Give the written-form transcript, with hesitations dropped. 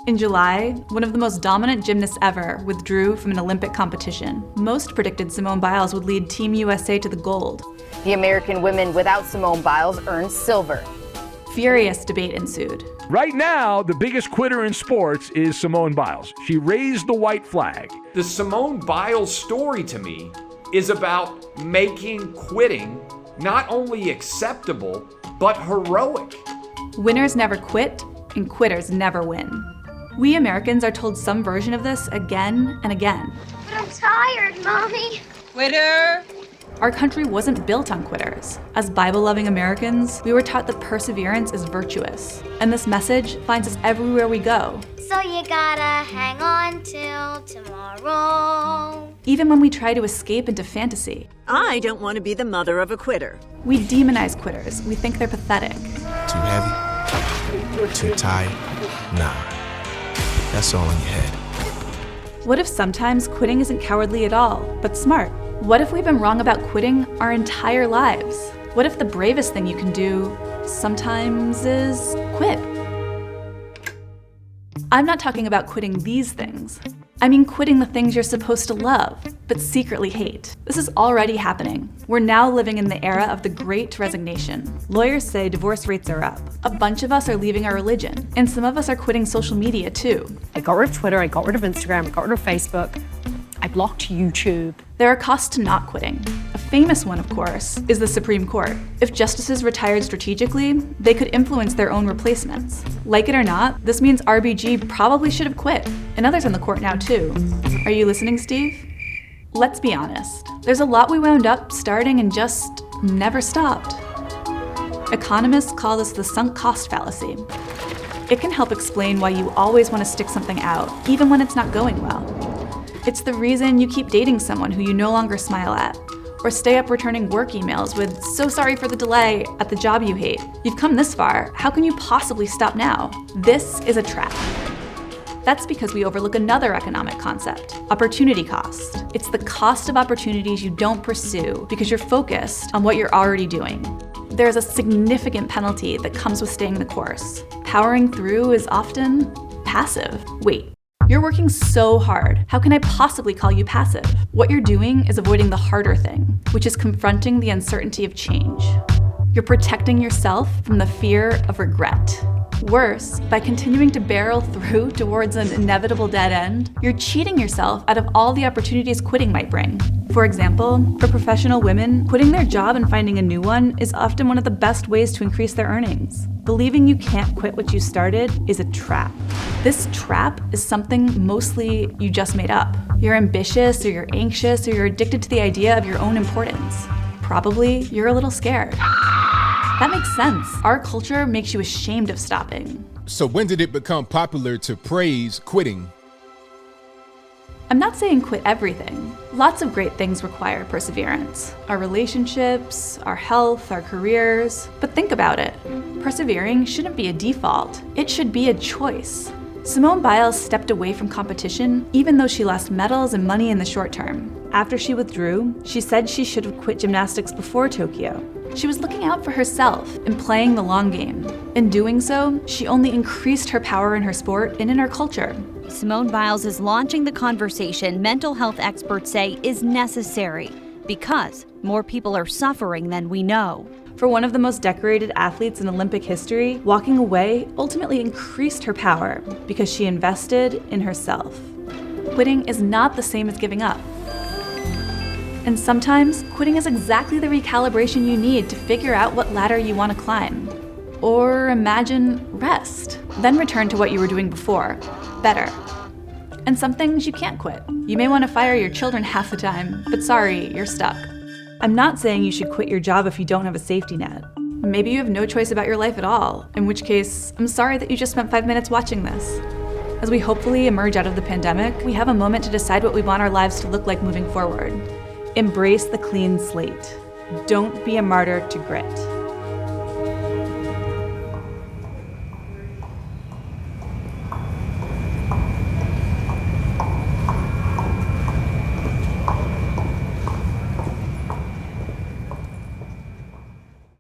In July, one of the most dominant gymnasts ever withdrew from an Olympic competition. Most predicted Simone Biles would lead Team USA to the gold. The American women without Simone Biles earned silver. Furious debate ensued. Right now, the biggest quitter in sports is Simone Biles. She raised the white flag. The Simone Biles story to me is about making quitting not only acceptable, but heroic. Winners never quit, and quitters never win. We Americans are told some version of this again and again. But I'm tired, Mommy. Quitter! Our country wasn't built on quitters. As Bible-loving Americans, we were taught that perseverance is virtuous. And this message finds us everywhere we go. So you gotta hang on till tomorrow. Even when we try to escape into fantasy. I don't want to be the mother of a quitter. We demonize quitters. We think they're pathetic. Too heavy? Too tired? Nah. That's all in your head. What if sometimes quitting isn't cowardly at all, but smart? What if we've been wrong about quitting our entire lives? What if the bravest thing you can do sometimes is quit? I'm not talking about quitting these things. I mean quitting the things you're supposed to love, but secretly hate. This is already happening. We're now living in the era of the Great Resignation. Lawyers say divorce rates are up. A bunch of us are leaving our religion, and some of us are quitting social media too. I got rid of Twitter, I got rid of Instagram, I got rid of Facebook. I blocked YouTube. There are costs to not quitting. A famous one, of course, is the Supreme Court. If justices retired strategically, they could influence their own replacements. Like it or not, this means RBG probably should have quit, and others on the court now too. Are you listening, Steve? Let's be honest. There's a lot we wound up starting and just never stopped. Economists call this the sunk cost fallacy. It can help explain why you always want to stick something out, even when it's not going well. It's the reason you keep dating someone who you no longer smile at, or stay up returning work emails with "so sorry for the delay" at the job you hate. You've come this far, how can you possibly stop now? This is a trap. That's because we overlook another economic concept, opportunity cost. It's the cost of opportunities you don't pursue because you're focused on what you're already doing. There's a significant penalty that comes with staying the course. Powering through is often passive. Wait. You're working so hard. How can I possibly call you passive? What you're doing is avoiding the harder thing, which is confronting the uncertainty of change. You're protecting yourself from the fear of regret. Worse, by continuing to barrel through towards an inevitable dead end, you're cheating yourself out of all the opportunities quitting might bring. For example, for professional women, quitting their job and finding a new one is often one of the best ways to increase their earnings. Believing you can't quit what you started is a trap. This trap is something mostly you just made up. You're ambitious, or you're anxious, or you're addicted to the idea of your own importance. Probably you're a little scared. That makes sense. Our culture makes you ashamed of stopping. So when did it become popular to praise quitting? I'm not saying quit everything. Lots of great things require perseverance. Our relationships, our health, our careers. But think about it. Persevering shouldn't be a default. It should be a choice. Simone Biles stepped away from competition even though she lost medals and money in the short term. After she withdrew, she said she should have quit gymnastics before Tokyo. She was looking out for herself and playing the long game. In doing so, she only increased her power in her sport and in our culture. Simone Biles is launching the conversation mental health experts say is necessary because more people are suffering than we know. For one of the most decorated athletes in Olympic history, walking away ultimately increased her power because she invested in herself. Quitting is not the same as giving up. And sometimes, quitting is exactly the recalibration you need to figure out what ladder you want to climb. Or imagine rest, then return to what you were doing before, better. And some things you can't quit. You may want to fire your children half the time, but sorry, you're stuck. I'm not saying you should quit your job if you don't have a safety net. Maybe you have no choice about your life at all, in which case, I'm sorry that you just spent 5 minutes watching this. As we hopefully emerge out of the pandemic, we have a moment to decide what we want our lives to look like moving forward. Embrace the clean slate. Don't be a martyr to grit.